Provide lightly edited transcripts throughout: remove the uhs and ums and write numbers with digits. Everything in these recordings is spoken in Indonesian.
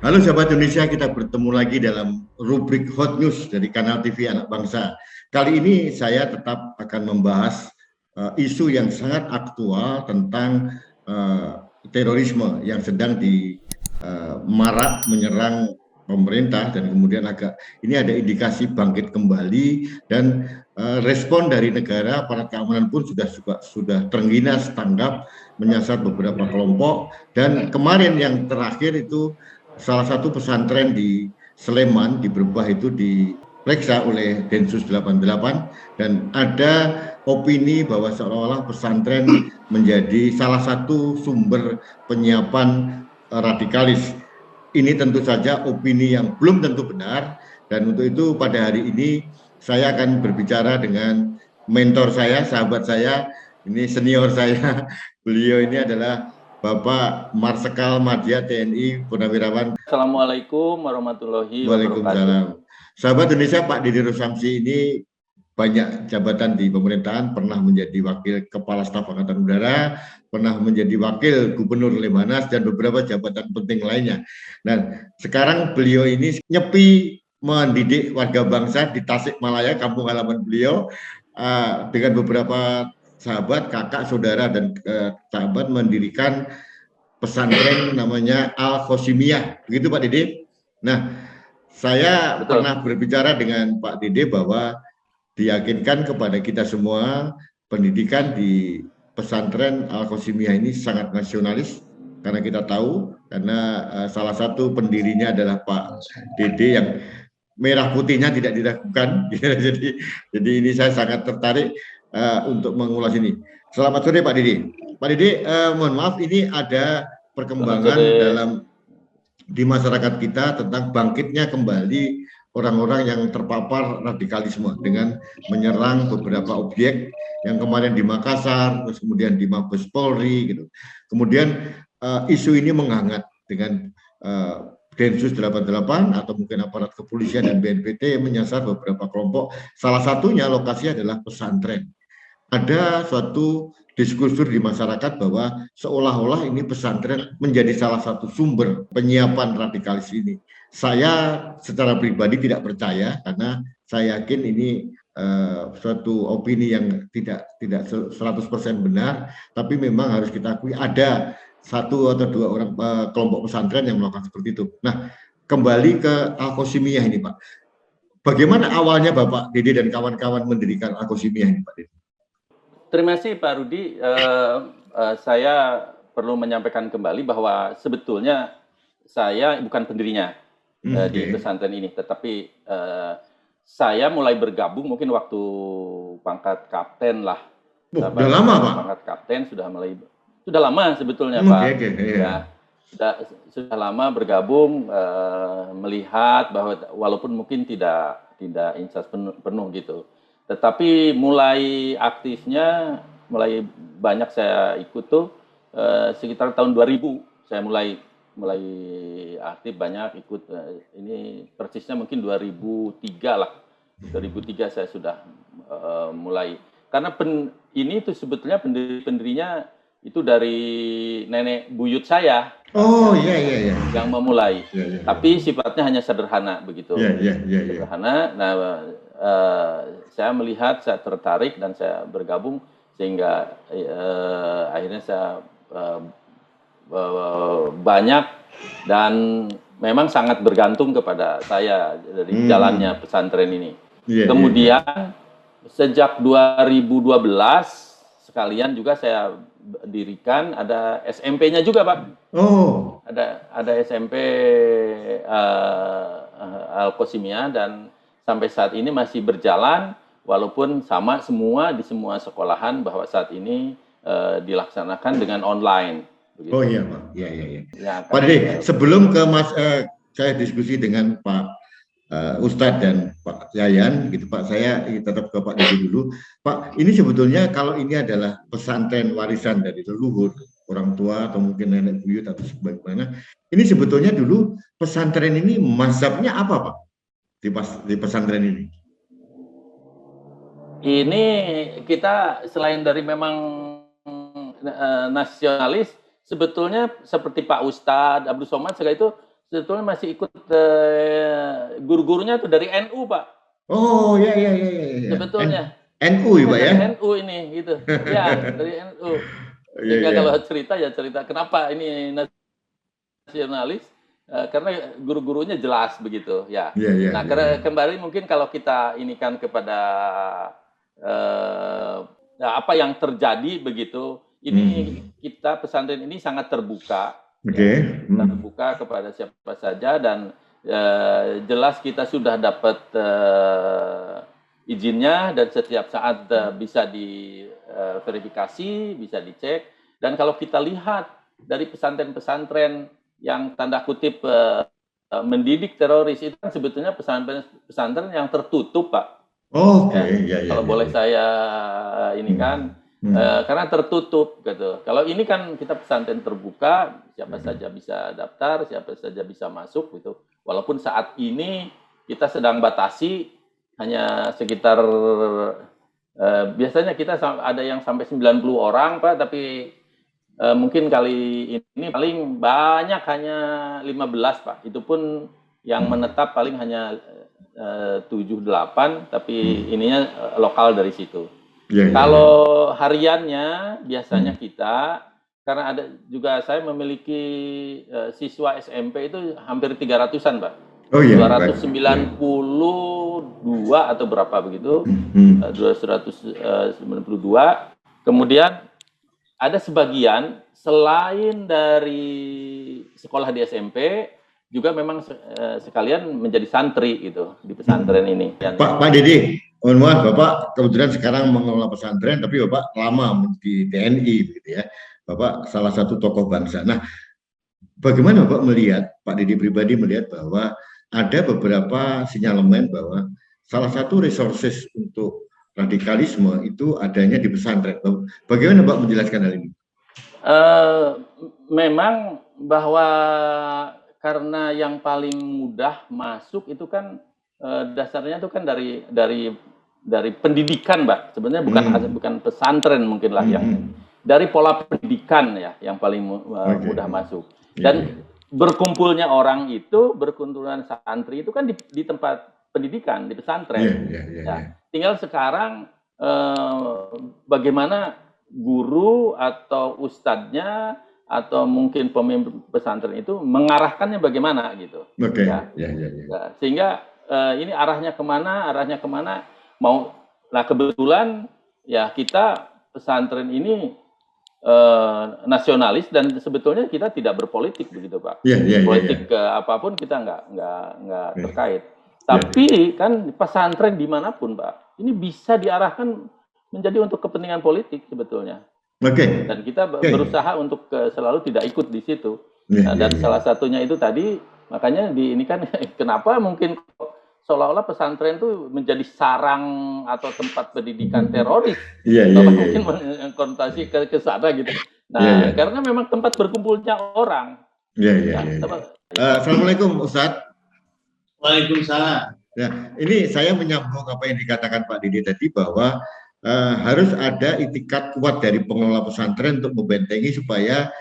Halo sahabat Indonesia, kita bertemu lagi dalam rubrik Hot News dari Kanal TV Anak Bangsa. Kali ini saya tetap akan membahas isu yang sangat aktual tentang terorisme yang sedang marak menyerang pemerintah dan kemudian ini ada indikasi bangkit kembali dan respon dari negara, aparat keamanan pun sudah terengginas tanggap menyasar beberapa kelompok. Dan kemarin yang terakhir itu salah satu pesantren di Sleman, di Brebah itu diperiksa oleh Densus 88 dan ada opini bahwa seolah-olah pesantren menjadi salah satu sumber penyiapan radikalis. Ini tentu saja opini yang belum tentu benar, dan untuk itu pada hari ini saya akan berbicara dengan mentor saya, sahabat saya, ini senior saya. Beliau ini adalah Bapak Marsikal Madya TNI Purnawirawan. Assalamualaikum warahmatullahi wabarakatuh. Waalaikumsalam. Sahabat Indonesia, Pak Didi Russamsi ini banyak jabatan di pemerintahan, pernah menjadi Wakil Kepala Staf Angkatan Udara, pernah menjadi Wakil Gubernur Lemhanas, dan beberapa jabatan penting lainnya. Nah, sekarang beliau ini nyepi mendidik warga bangsa di Tasikmalaya, kampung halaman beliau, dengan beberapa sahabat, kakak, saudara, dan sahabat mendirikan pesantren namanya Al-Khosimiyah. Begitu Pak Didi? Nah, saya pernah berbicara dengan Pak Didi bahwa diyakinkan kepada kita semua pendidikan di pesantren Al-Khosimiyah ini sangat nasionalis, karena kita tahu karena salah satu pendirinya adalah Pak Dede yang merah putihnya tidak diragukan. jadi ini saya sangat tertarik untuk mengulas ini. Selamat sore Pak Dede. Pak Dede, mohon maaf, ini ada perkembangan di masyarakat kita tentang bangkitnya kembali orang-orang yang terpapar radikalisme dengan menyerang beberapa objek yang kemarin di Makassar, terus kemudian di Mabes Polri, gitu. Kemudian isu ini menghangat dengan Densus 88 atau mungkin aparat kepolisian dan BNPT yang menyasar beberapa kelompok. Salah satunya lokasi adalah pesantren. Ada suatu diskursus di masyarakat bahwa seolah-olah ini pesantren menjadi salah satu sumber penyiapan radikalis ini. Saya secara pribadi tidak percaya, karena saya yakin ini suatu opini yang tidak 100% benar, tapi memang harus kita akui ada satu atau dua orang kelompok pesantren yang melakukan seperti itu. Nah, kembali ke Al-Khosimiyah ini Pak. Bagaimana awalnya Bapak Dede dan kawan-kawan mendirikan Al-Khosimiyah ini Pak Dede? Terima kasih Pak Rudi. Saya perlu menyampaikan kembali bahwa sebetulnya saya bukan pendirinya di pesantren ini, tetapi saya mulai bergabung mungkin waktu pangkat kapten lah. Sudah lama Pak? Pangkat kapten sudah lama sebetulnya Pak. Ya, sudah lama bergabung, melihat bahwa walaupun mungkin tidak insas penuh gitu. Tetapi mulai aktifnya, mulai banyak saya ikut tuh sekitar tahun 2000 saya mulai aktif banyak ikut. Ini persisnya mungkin 2003 lah. 2003 saya sudah mulai. Karena ini tuh sebetulnya pendirinya itu dari nenek buyut saya. Oh iya. Yang memulai. Ya. Tapi sifatnya hanya sederhana begitu. Iya. Sederhana. Nah, saya melihat, saya tertarik dan saya bergabung sehingga akhirnya saya banyak dan memang sangat bergantung kepada saya dari jalannya pesantren ini. Kemudian sejak 2012 sekalian juga saya dirikan ada SMP-nya juga Pak. Oh. Ada SMP Al-Khosimiyah dan sampai saat ini masih berjalan, walaupun sama semua di semua sekolahan bahwa saat ini dilaksanakan dengan online. Begitu. Oh iya Pak, iya. Ya, Pak Dede, sebelum ke saya diskusi dengan Pak Ustadz dan Pak Yayan, gitu Pak, saya tetap ke Pak Dede dulu. Pak, ini sebetulnya kalau ini adalah pesantren warisan dari leluhur, orang tua atau mungkin nenek buyut atau sebagaimana, ini sebetulnya dulu pesantren ini mazhabnya apa Pak? Di pesantren ini? Ini kita selain dari memang nasionalis, sebetulnya seperti Pak Ustadz Abdul Somad segala itu sebetulnya masih ikut guru-gurunya tuh dari NU, Pak. Oh, ya. Sebetulnya. NU ya, Pak ya? Dari NU ini, gitu. Ya, dari NU. Sehingga kalau cerita kenapa ini nasionalis, karena guru-gurunya jelas begitu, ya. Nah, kembali mungkin kalau kita ini kan kepada apa yang terjadi begitu, ini kita pesantren ini sangat terbuka, terbuka kepada siapa saja, dan jelas kita sudah dapat izinnya, dan setiap saat bisa diverifikasi, bisa dicek. Dan kalau kita lihat dari pesantren-pesantren yang tanda kutip mendidik teroris, itu kan sebetulnya pesantren yang tertutup, Pak. Kalau boleh saya ini kan, karena tertutup gitu. Kalau ini kan kita pesantren terbuka, siapa saja bisa daftar, siapa saja bisa masuk gitu. Walaupun saat ini kita sedang batasi hanya sekitar biasanya kita ada yang sampai 90 orang, Pak, tapi mungkin kali ini paling banyak hanya 15, Pak. Itu pun yang menetap paling hanya 7-8, tapi ininya lokal dari situ. Kalau hariannya biasanya kita, karena ada juga saya memiliki siswa SMP itu hampir 300-an, Pak. 292 atau berapa begitu, 292. Kemudian ada sebagian selain dari sekolah di SMP, juga memang sekalian menjadi santri gitu di pesantren ini. Pak Didi, mohon maaf Bapak kebetulan sekarang mengelola pesantren, tapi Bapak lama di TNI gitu ya. Bapak salah satu tokoh bangsa. Nah, bagaimana Bapak melihat, Pak Didi pribadi melihat bahwa ada beberapa sinyalemen bahwa salah satu resources untuk radikalisme itu adanya di pesantren. Bagaimana Pak menjelaskan hal ini? Memang bahwa karena yang paling mudah masuk itu kan dasarnya itu kan dari pendidikan, Mbak. Sebenarnya bukan pesantren mungkin lah yang dari pola pendidikan ya yang paling mudah masuk. Dan berkumpulnya orang itu, berkumpulan santri itu kan di tempat pendidikan, di pesantren. Tinggal sekarang bagaimana guru atau ustadznya atau mungkin pemimpin pesantren itu mengarahkannya bagaimana gitu. Sehingga ini arahnya kemana mau. Nah kebetulan ya kita pesantren ini nasionalis, dan sebetulnya kita tidak berpolitik begitu, Pak. Politik apapun kita nggak terkait. Tapi kan pesantren dimanapun, Pak, ini bisa diarahkan menjadi untuk kepentingan politik sebetulnya. Dan kita berusaha untuk selalu tidak ikut di situ. Dan salah satunya itu tadi, makanya ini kan kenapa mungkin seolah-olah pesantren itu menjadi sarang atau tempat pendidikan teroris. Mungkin konotasi ke sana gitu. Nah, karena memang tempat berkumpulnya orang. Assalamualaikum Ustadz. Waalaikumsalam. Ya, ini saya menyambung apa yang dikatakan Pak Didi tadi bahwa harus ada itikat kuat dari pengelola pesantren untuk membentengi supaya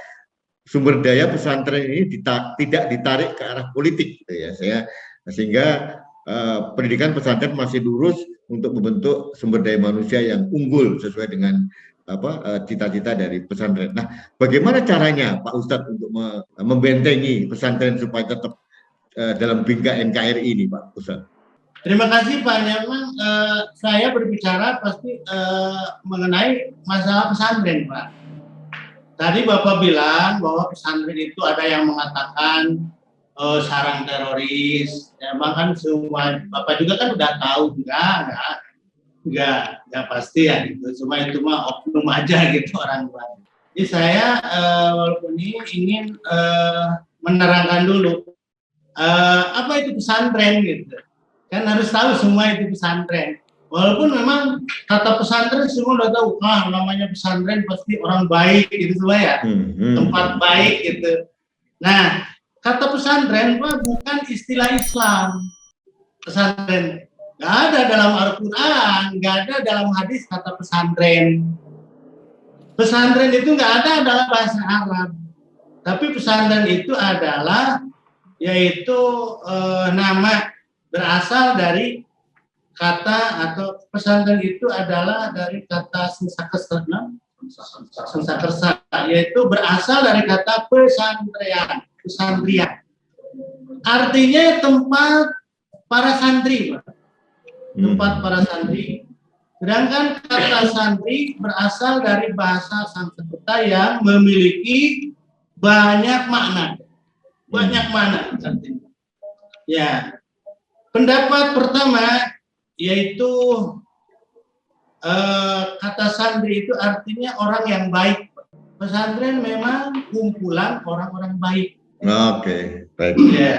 sumber daya pesantren ini tidak ditarik ke arah politik, gitu ya. Sehingga pendidikan pesantren masih lurus untuk membentuk sumber daya manusia yang unggul sesuai dengan cita-cita dari pesantren. Nah, bagaimana caranya Pak Ustadz untuk membentengi pesantren supaya tetap dalam bingkai NKRI ini, Pak Ustadz? Terima kasih Pak. Memang saya berbicara pasti mengenai masalah pesantren, Pak. Tadi Bapak bilang bahwa pesantren itu ada yang mengatakan sarang teroris. Memang kan semua Bapak juga kan udah tahu enggak pasti ya gitu. Cuma itu mah oknum aja gitu orang tua. Jadi saya walaupun ini ingin menerangkan dulu apa itu pesantren gitu. Kan harus tahu semua itu pesantren. Walaupun memang kata pesantren semua udah tahu, namanya pesantren pasti orang baik gitu semua ya, tempat baik gitu. Nah, kata pesantren bukan istilah Islam. Pesantren nggak ada dalam Al-Quran, nggak ada dalam hadis kata pesantren. Pesantren itu nggak ada dalam bahasa Arab. Tapi pesantren itu adalah yaitu nama berasal dari kata atau pesantren itu adalah dari kata Sengsakersa, yaitu berasal dari kata pesantren. Artinya tempat para santri, Pak. Tempat para santri. Sedangkan kata santri berasal dari bahasa Sanskerta yang memiliki banyak makna. Banyak makna. Ya. Pendapat pertama yaitu kata santri itu artinya orang yang baik. Pesantren memang kumpulan orang-orang baik. Oke, baik. Ya.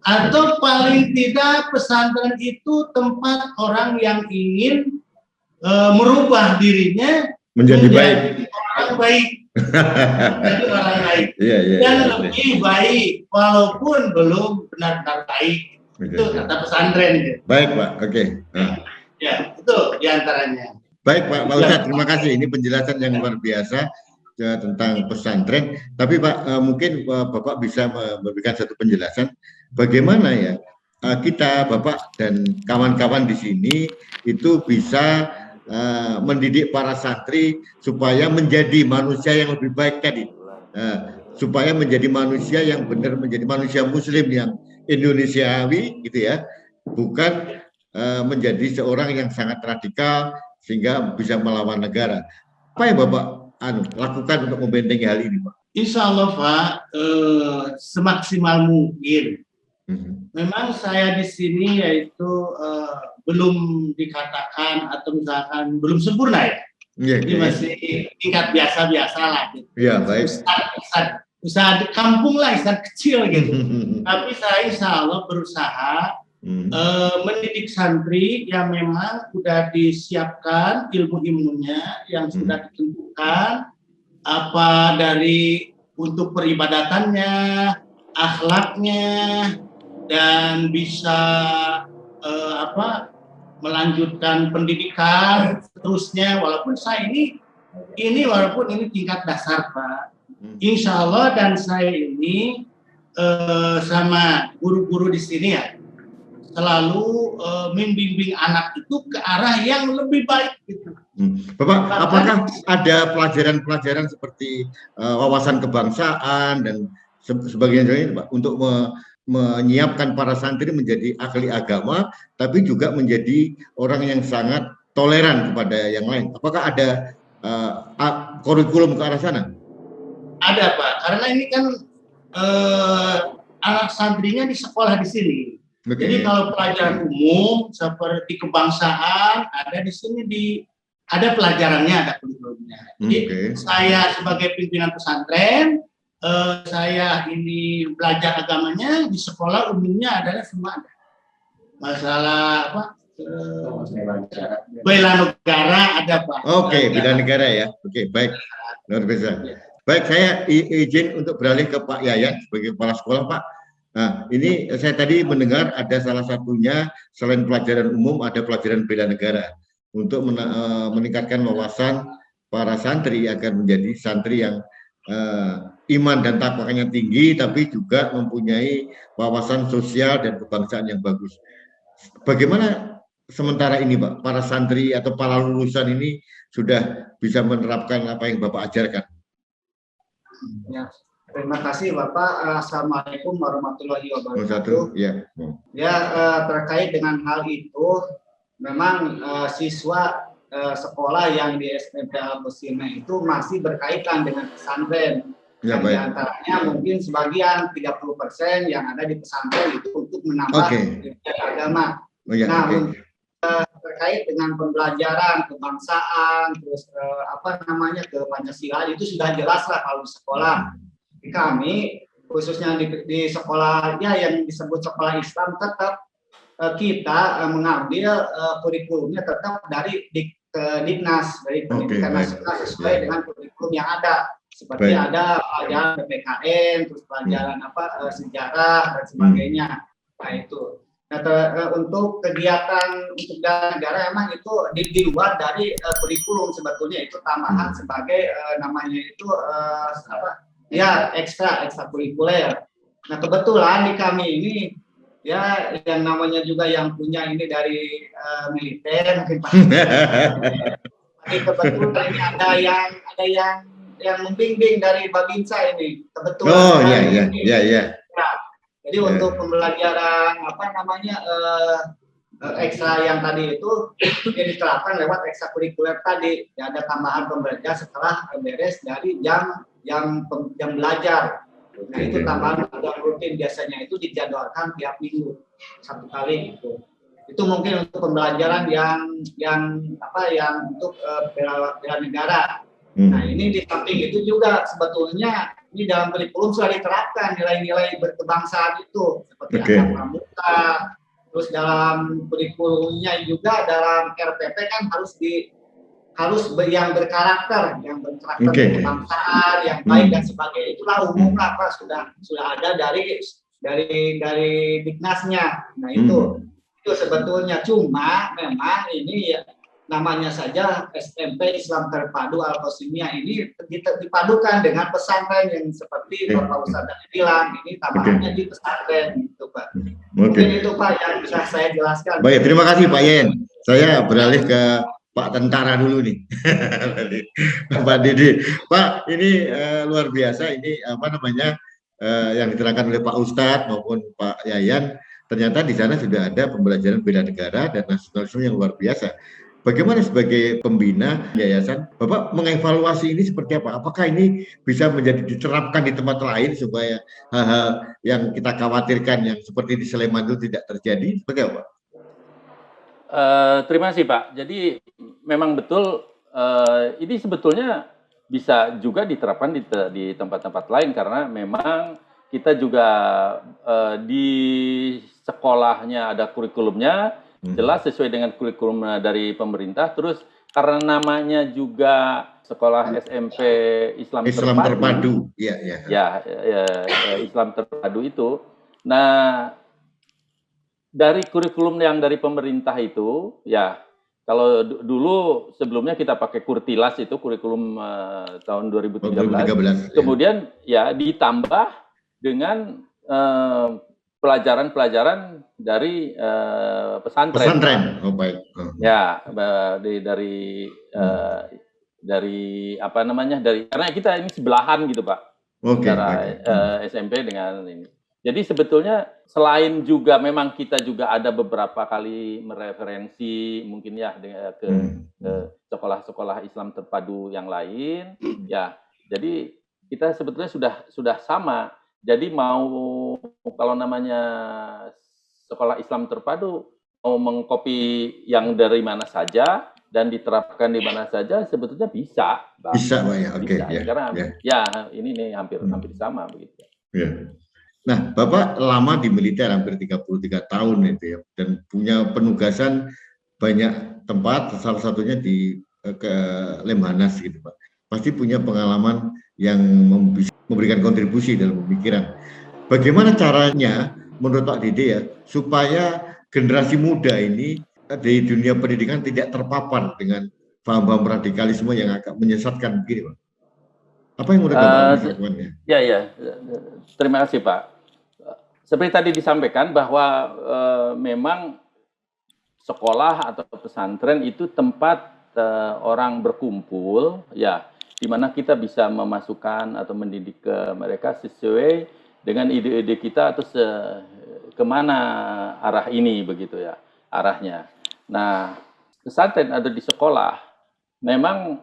Atau paling tidak pesantren itu tempat orang yang ingin merubah dirinya menjadi baik. Orang baik. Menjadi orang baik. Yeah, dan lebih baik walaupun belum benar-benar baik. Itu kata pesantren. Gitu. Baik, Pak. Oke. Ya, itu diantaranya. Baik, Pak Ustadz, terima kasih. Ini penjelasan yang luar biasa tentang pesantren. Tapi Pak, mungkin Bapak bisa memberikan satu penjelasan bagaimana ya kita, Bapak dan kawan-kawan di sini itu bisa mendidik para santri supaya menjadi manusia yang lebih baik tadi, supaya menjadi manusia yang benar, menjadi manusia Muslim yang Indonesiawi, gitu ya, bukan menjadi seorang yang sangat radikal sehingga bisa melawan negara. Apa yang Bapak lakukan untuk membentengi hal ini, Pak? Insya Allah, Pak, semaksimal mungkin. Memang saya di sini yaitu belum dikatakan atau misalkan belum sempurna ya. Ini masih tingkat biasa-biasa lah. Gitu. Ya, baik. Usaha di kampung lah, usaha kecil gitu. Tapi saya insya Allah berusaha mendidik santri yang memang sudah disiapkan ilmu-ilmunya yang sudah ditentukan apa dari untuk peribadatannya, akhlaknya, dan bisa melanjutkan pendidikan seterusnya. Walaupun saya ini walaupun ini tingkat dasar, Pak, insya Allah, dan saya ini sama guru-guru di sini ya selalu membimbing anak itu ke arah yang lebih baik gitu. Bapak, apakah ada pelajaran-pelajaran seperti wawasan kebangsaan dan sebagainya, Pak, untuk menyiapkan para santri menjadi ahli agama, tapi juga menjadi orang yang sangat toleran kepada yang lain? Apakah ada kurikulum ke arah sana? Ada, Pak, karena ini kan anak santrinya di sekolah di sini. Okay. Jadi kalau pelajaran umum seperti kebangsaan ada di sini, ada pelajarannya, ada kurikulumnya. Jadi saya sebagai pimpinan pesantren, saya ini belajar agamanya di sekolah umumnya adalah semua ada. Masalah apa? Bela negara ada, Pak. Oke, bela negara ya. Oke, baik. Luar biasa. Baik, saya izin untuk beralih ke Pak Yayan sebagai kepala sekolah, Pak. Nah, ini saya tadi mendengar ada salah satunya selain pelajaran umum ada pelajaran bela negara untuk meningkatkan wawasan para santri agar menjadi santri yang iman dan takwanya tinggi, tapi juga mempunyai wawasan sosial dan kebangsaan yang bagus. Bagaimana sementara ini, Pak, para santri atau para lulusan ini sudah bisa menerapkan apa yang Bapak ajarkan? Ya, terima kasih Bapak. Assalamualaikum warahmatullahi wabarakatuh. Ya, terkait dengan hal itu, memang siswa sekolah yang di SMP Al-Qusina itu masih berkaitan dengan pesantren. Ya, di antaranya mungkin sebagian 30% yang ada di pesantren itu untuk menambah agama. Terkait dengan pembelajaran kebangsaan, terus ke Pancasila itu sudah jelas lah kalau di sekolah. Kami khususnya di sekolahnya yang disebut sekolah Islam tetap kita mengambil kurikulumnya tetap dari Diknas, dari Pendidikan Nasional sesuai dengan kurikulum yang ada. Seperti ada pelajaran PPKN, terus pelajaran sejarah dan sebagainya. Nah itu. Untuk kegiatan untuk negara emang itu di luar dari kurikulum, sebetulnya itu tambahan sebagai namanya itu ekstra kurikuler. Nah kebetulan di kami ini ya yang namanya juga yang punya ini dari militer mungkin Pak. Tapi kebetulan ini ada yang membimbing dari Babinsa ini kebetulan. Oh iya. Nah, jadi untuk pembelajaran apa namanya ekstra yang tadi itu diterapkan lewat ekstrakurikuler tadi. Ya, ada tambahan pembelajaran setelah beres dari jam belajar. Nah itu tambahan yang rutin biasanya itu dijadwalkan tiap minggu 1 kali gitu. Itu mungkin untuk pembelajaran yang untuk bela negara. Nah ini di samping itu juga sebetulnya ini dalam kurikulum sudah diterapkan nilai-nilai berkebangsaan itu seperti adab pramuka. Terus dalam kurikulumnya juga dalam RPP kan harus yang berkarakter, kebangsaan, yang baik dan sebagainya. Itulah umum lah Pak, sudah ada dari Diknasnya. Nah itu sebetulnya, cuma memang ini ya namanya saja SMP Islam Terpadu Al-Qasimiyah ini dipadukan dengan pesantren yang seperti Bapak Ustadz tadi bilang, ini tambahannya di pesantren gitu Pak. Mungkin itu Pak yang bisa saya jelaskan. Baik, terima kasih Pak Yen. Saya beralih ke Pak Tentara dulu nih. Pak Didi. Pak, ini luar biasa, ini apa namanya yang diterangkan oleh Pak Ustadz maupun Pak Yayan. Ternyata di sana sudah ada pembelajaran bela negara dan nasionalisme yang luar biasa. Bagaimana sebagai pembina yayasan, Bapak mengevaluasi ini seperti apa? Apakah ini bisa menjadi diterapkan di tempat lain supaya hal-hal yang kita khawatirkan yang seperti di Sleman itu tidak terjadi? Seperti apa? Terima kasih Pak. Jadi memang betul ini sebetulnya bisa juga diterapkan di tempat-tempat lain karena memang kita juga di sekolahnya ada kurikulumnya. Jelas sesuai dengan kurikulum dari pemerintah. Terus karena namanya juga sekolah SMP Islam Terpadu. Ya, Islam Terpadu itu. Nah, dari kurikulum yang dari pemerintah itu, ya kalau dulu sebelumnya kita pakai Kurtilas itu kurikulum tahun 2013. Kemudian ya ditambah dengan pelajaran-pelajaran dari pesantren. Oh baik. Ya, dari apa namanya, karena kita ini sebelahan gitu Pak, antara SMP dengan ini. Jadi sebetulnya selain juga memang kita juga ada beberapa kali mereferensi mungkin ya ke sekolah-sekolah Islam Terpadu yang lain, ya. Jadi kita sebetulnya sudah sama. Jadi mau kalau namanya sekolah Islam Terpadu mau mengcopy yang dari mana saja dan diterapkan di mana saja sebetulnya bisa. Bisa, Pak ya. Oke. Karena ya ini nih hampir sama begitu. Ya. Nah, Bapak lama di militer hampir 33 tahun itu ya, dan punya penugasan banyak tempat, salah satunya di Lemhanas gitu Pak. Pasti punya pengalaman yang memberikan kontribusi dalam pemikiran. Bagaimana caranya menurut Pak Dede ya, supaya generasi muda ini di dunia pendidikan tidak terpapar dengan paham-paham radikalisme yang agak menyesatkan begini Pak? Apa yang menurut Bapak lakukannya? Ya, terima kasih Pak. Seperti tadi disampaikan bahwa memang sekolah atau pesantren itu tempat orang berkumpul, ya, di mana kita bisa memasukkan atau mendidik mereka sesuai dengan ide-ide kita atau kemana arah ini begitu ya, arahnya. Nah, pesantren ada di sekolah, memang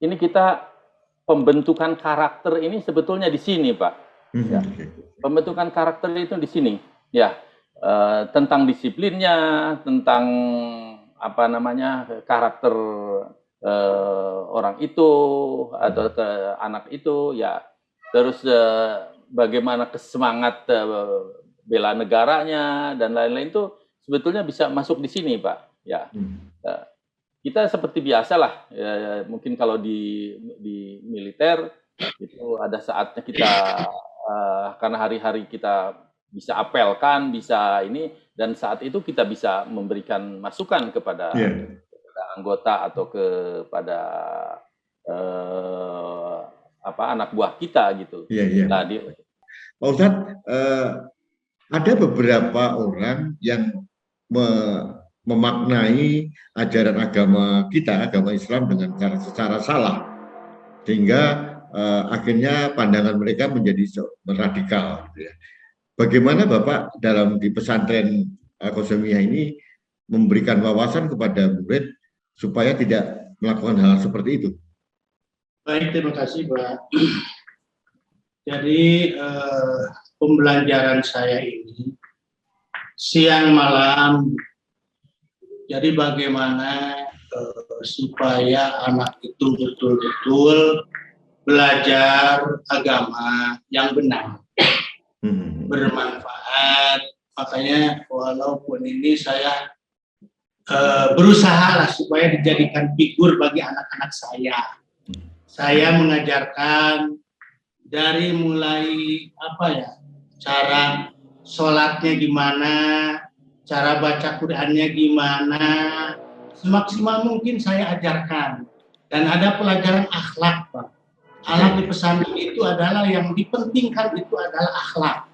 ini kita pembentukan karakter ini sebetulnya di sini Pak. Ya. Pembentukan karakter itu di sini, ya, tentang disiplinnya, tentang apa namanya karakter orang itu atau anak itu, ya, terus bagaimana kesemangat bela negaranya dan lain-lain itu sebetulnya bisa masuk di sini Pak, ya. Kita seperti biasa lah, ya, mungkin kalau di militer itu ada saatnya kita karena hari-hari kita bisa apelkan, bisa ini, dan saat itu kita bisa memberikan masukan kepada anggota atau kepada anak buah kita gitu. Pak Ustadz, ada beberapa orang yang memaknai ajaran agama kita, agama Islam dengan secara salah, sehingga akhirnya pandangan mereka menjadi radikal. Gitu ya. Bagaimana Bapak di pesantren Al-Qasamiyah ini memberikan wawasan kepada murid supaya tidak melakukan hal seperti itu? Baik, terima kasih Pak. Jadi pembelajaran saya ini siang malam. Jadi bagaimana supaya anak itu betul-betul belajar agama yang benar, bermanfaat. Makanya walaupun ini saya berusaha lah supaya dijadikan figur bagi anak-anak saya. Saya mengajarkan dari mulai cara sholatnya gimana, cara baca Qur'annya gimana, semaksimal mungkin saya ajarkan. Dan ada pelajaran akhlak, Pak. Akhlak di pesantren itu adalah yang dipentingkan itu adalah akhlak.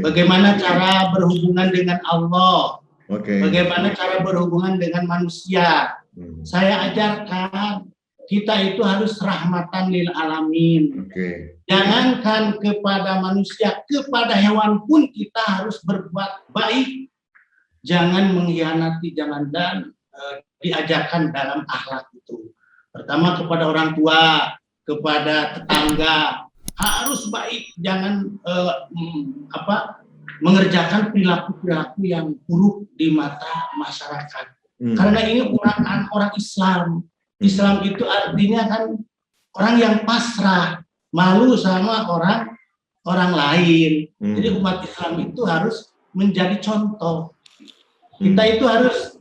Bagaimana cara berhubungan dengan Allah, bagaimana cara berhubungan dengan manusia. Saya ajarkan kita itu harus rahmatan lil alamin. Jangankan kepada manusia, kepada hewan pun kita harus berbuat baik. Jangan mengkhianati, jangan diajarkan dalam akhlak itu. Pertama kepada orang tua, kepada tetangga harus baik, jangan mengerjakan perilaku-perilaku yang buruk di mata masyarakat. Karena ini orang Islam. Islam itu artinya kan orang yang pasrah, malu sama orang lain. Jadi umat Islam itu harus menjadi contoh. Kita itu harus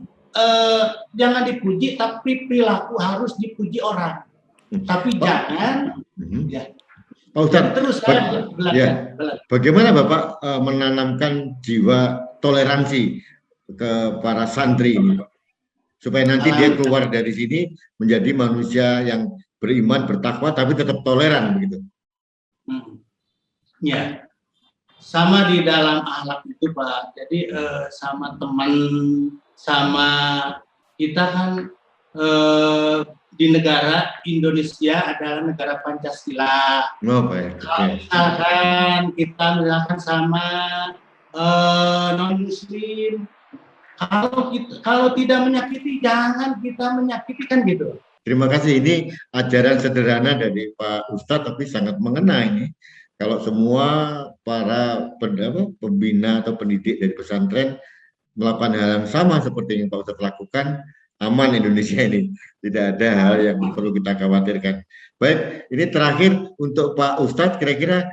jangan dipuji, tapi perilaku harus dipuji orang. Tapi jangan Pak Ustadz, terus belajar. Bagaimana Bapak menanamkan jiwa toleransi ke para santri ini, Pak? Supaya nanti dia keluar dari sini menjadi manusia yang beriman, bertakwa, tapi tetap toleran begitu. Ya, sama di dalam akhlak itu Pak. Jadi sama teman, sama kita kan di negara Indonesia adalah negara Pancasila. Kalau misalkan kita sama non Muslim, kalau tidak menyakiti, jangan kita menyakiti, kan gitu. Terima kasih. Ini ajaran sederhana dari Pak Ustadz, tapi sangat mengena ini. Kalau semua para pembina atau pendidik dari pesantren melakukan hal yang sama seperti yang Pak Ustadz lakukan, aman Indonesia ini. Tidak ada hal yang perlu kita khawatirkan. Baik, ini terakhir untuk Pak Ustadz, kira-kira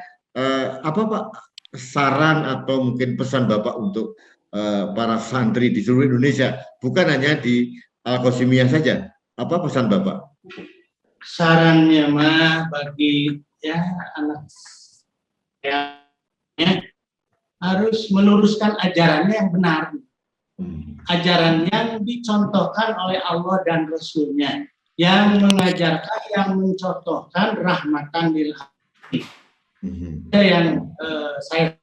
apa Pak saran atau mungkin pesan Bapak untuk para santri di seluruh Indonesia, bukan hanya di Al-Qasamiyah saja? Apa pesan Bapak? Sarannya mah bagi anak harus meluruskan ajarannya yang benar. Ajaran yang dicontohkan oleh Allah dan Rasul-Nya, yang mengajarkan, yang mencontohkan rahmatan lil alamin. Yang saya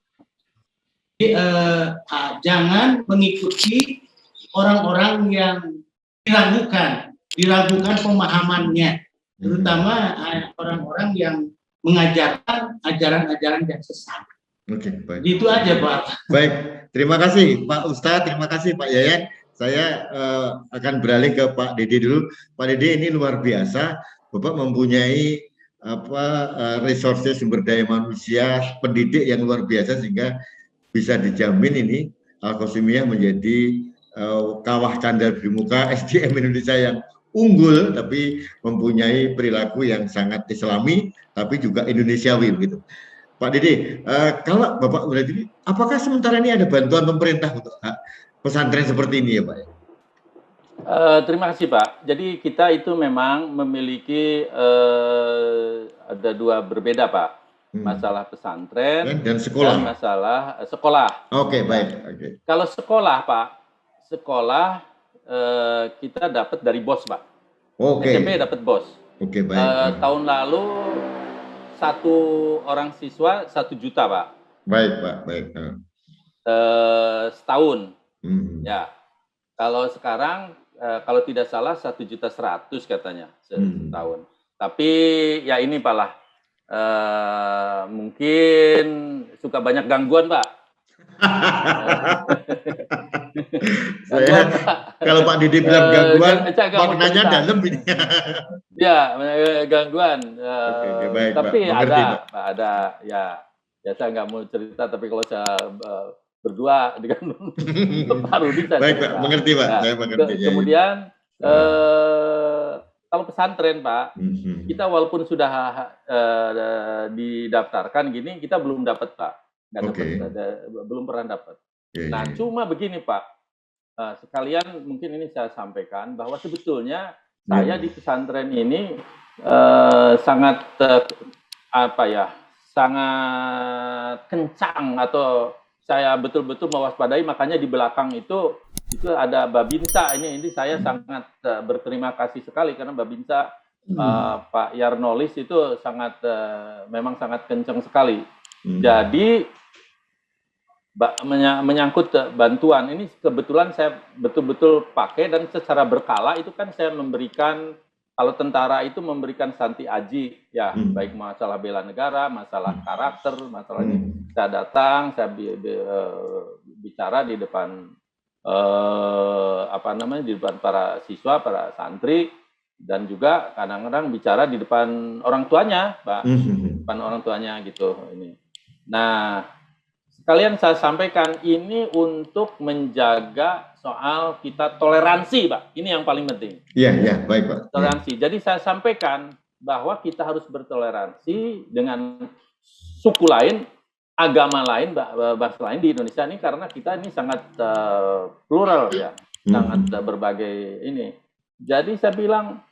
jangan mengikuti orang-orang yang diragukan pemahamannya, terutama orang-orang yang mengajarkan ajaran-ajaran yang sesat. Baik. Itu aja Pak. Baik, terima kasih Pak Ustadz, terima kasih Pak Yayan. Saya akan beralih ke Pak Dede dulu. Pak Dede, ini luar biasa, Bapak mempunyai resources sumber daya manusia, pendidik yang luar biasa, sehingga bisa dijamin ini Al-Qasamiyah menjadi kawah candal di muka SDM Indonesia yang unggul, tapi mempunyai perilaku yang sangat Islami, tapi juga Indonesiawi begitu. Pak Dede, kalau Bapak berarti, apakah sementara ini ada bantuan pemerintah untuk pesantren seperti ini ya Pak? Terima kasih Pak. Jadi kita itu memang memiliki ada dua berbeda Pak. Masalah pesantren dan sekolah. Dan masalah sekolah. Oke, baik. Kalau sekolah Pak, kita dapat dari BOS Pak. SMP dapat BOS. Baik. Tahun lalu satu orang siswa 1 juta Pak. Baik, Pak. Baik. Setahun. Ya. Kalau sekarang kalau tidak salah 1.100.000 katanya setahun. Tapi ya ini Pak lah. Mungkin suka banyak gangguan, Pak. Kalau Pak Didi bilang gangguan, maknanya dalam ini. Ya, gangguan. Baik, tapi Pak. Mengerti, Pak, ada. Ya, saya nggak mau cerita, tapi kalau saya berdua dengan Pak Rudi saya baik, cerita. Pak. Mengerti, Pak. Saya mengerti. Kemudian kalau pesantren, Pak, kita walaupun sudah didaftarkan gini, kita belum dapat, Pak. Belum pernah dapat. Nah, cuma begini, Pak. Sekalian mungkin ini saya sampaikan bahwa sebetulnya saya di pesantren ini sangat sangat kencang, atau saya betul-betul mewaspadai, makanya di belakang itu ada Babinsa. Ini saya sangat berterima kasih sekali karena Babinsa Pak Yarnolis itu sangat memang sangat kencang sekali. Jadi menyangkut bantuan ini kebetulan saya betul-betul pakai, dan secara berkala itu kan saya memberikan, kalau tentara itu memberikan santi aji ya, baik masalah bela negara, masalah karakter, masalah ini. Saya datang, saya bicara di depan di depan para siswa, para santri, dan juga kadang-kadang bicara di depan orang tuanya, Pak, depan orang tuanya gitu ini. Nah, sekalian saya sampaikan ini untuk menjaga soal kita toleransi, Pak. Ini yang paling penting. Iya, baik, Pak. Toleransi. Jadi saya sampaikan bahwa kita harus bertoleransi dengan suku lain, agama lain, bangsa lain di Indonesia ini, karena kita ini sangat plural ya, sangat berbagai ini. Jadi saya bilang,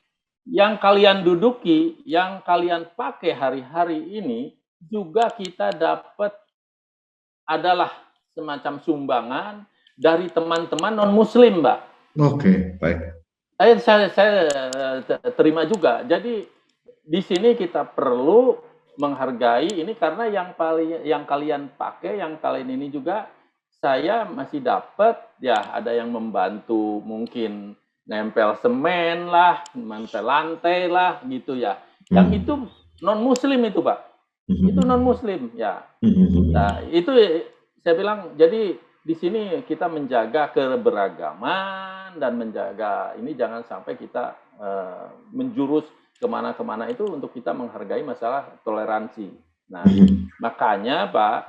yang kalian duduki, yang kalian pakai hari-hari ini juga kita dapat adalah semacam sumbangan dari teman-teman non-Muslim, Mbak. Oke, baik. Saya terima juga. Jadi di sini kita perlu menghargai ini, karena yang kalian pakai, yang kalian ini juga saya masih dapat ya, ada yang membantu mungkin nempel semen lah, nempel lantai lah gitu ya. Yang itu non-Muslim itu, Pak. Itu non-Muslim ya. Nah, itu saya bilang, jadi di sini kita menjaga keberagaman dan menjaga ini, jangan sampai kita menjurus kemana-kemana itu, untuk kita menghargai masalah toleransi. Nah, makanya Pak,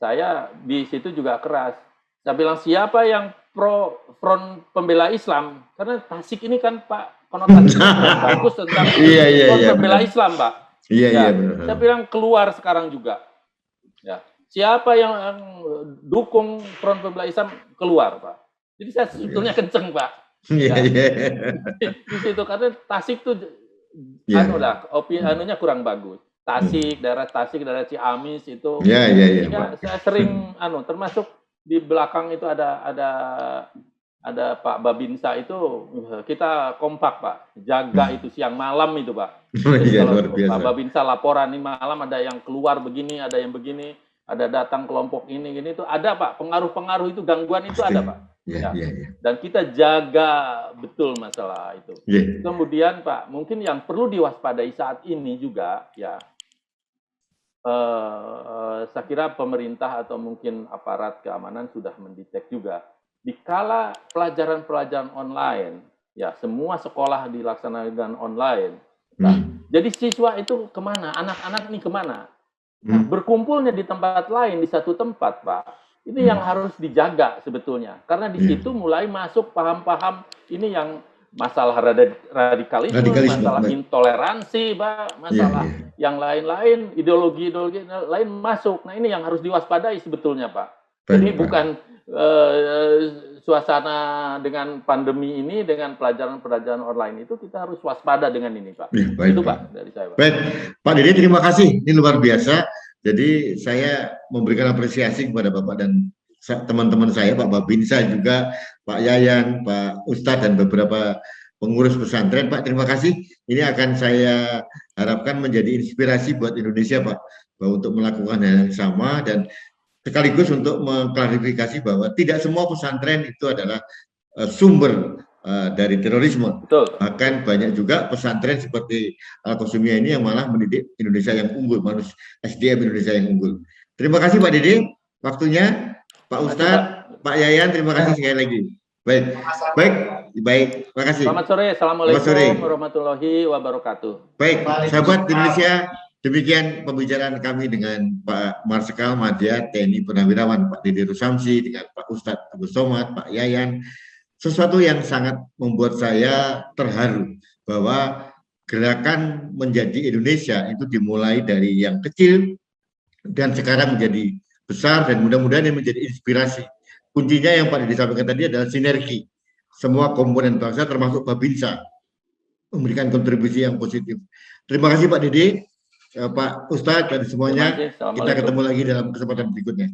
saya di situ juga keras. Saya bilang, siapa yang pro front pembela Islam? Karena Tasik ini kan Pak, konotasinya bagus tentang front pembela Islam, Pak. Iya, benar. Saya bilang keluar sekarang juga. Ya. Siapa yang dukung front pembela Islam, keluar, Pak. Jadi saya sebetulnya kenceng, Pak. Iya. Di situ karena Tasik tuh anunya kurang bagus. Tasik, daerah Ciamis itu. Iya. Saya sering termasuk di belakang itu ada Pak Babinsa itu, kita kompak, Pak, jaga itu siang malam itu, Pak. Kalau Pak Babinsa laporan nih malam ada yang keluar begini, ada yang begini, ada datang kelompok ini itu ada, Pak, pengaruh itu, gangguan itu ada, Pak. Dan kita jaga betul masalah itu. Kemudian Pak, mungkin yang perlu diwaspadai saat ini juga ya, saya kira pemerintah atau mungkin aparat keamanan sudah mendetek juga. Dikala pelajaran-pelajaran online, ya semua sekolah dilaksanakan online. Nah, jadi siswa itu kemana? Anak-anak ini kemana? Nah, berkumpulnya di tempat lain, di satu tempat, Pak. Ini yang harus dijaga sebetulnya. Karena di situ mulai masuk paham-paham ini yang masalah radikalisme, masalah intoleransi, Pak, masalah yang lain-lain, ideologi-ideologi lain masuk. Nah, ini yang harus diwaspadai sebetulnya, Pak. Jadi bukan suasana dengan pandemi ini, dengan pelajaran-pelajaran online itu, kita harus waspada dengan ini, Pak. Itu Pak dari saya, Pak. Baik, Pak Didi, terima kasih. Ini luar biasa. Jadi saya memberikan apresiasi kepada Bapak dan teman-teman saya, Pak Babinsa juga, Pak Yayan, Pak Ustadz, dan beberapa pengurus pesantren. Pak, terima kasih. Ini akan saya harapkan menjadi inspirasi buat Indonesia, Pak. bahwa untuk melakukan hal yang sama, dan sekaligus untuk mengklarifikasi bahwa tidak semua pesantren itu adalah sumber dari terorisme. Betul. Bahkan banyak juga pesantren seperti Al-Qasumiyah ini yang malah mendidik Indonesia yang unggul, SDM Indonesia yang unggul. Terima kasih Pak Dede, waktunya. Pak Ustadz, Pak Yayan, terima kasih sekali lagi. Baik. Terima kasih. Selamat sore. Assalamualaikum warahmatullahi wabarakatuh. Baik, sahabat Indonesia, demikian pembicaraan kami dengan Pak Marsikal Madya TNI Purnawirawan Pak Dede Rusamsi dengan Pak Ustadz Abdul Somad, Pak Yayan. Sesuatu yang sangat membuat saya terharu bahwa gerakan menjadi Indonesia itu dimulai dari yang kecil dan sekarang menjadi besar, dan mudah-mudahan ini menjadi inspirasi. Kuncinya yang Pak Dede sampaikan tadi adalah sinergi. Semua komponen bangsa termasuk Babinsa memberikan kontribusi yang positif. Terima kasih Pak Dede, Pak Ustadz, dan semuanya. Kita ketemu lagi dalam kesempatan berikutnya.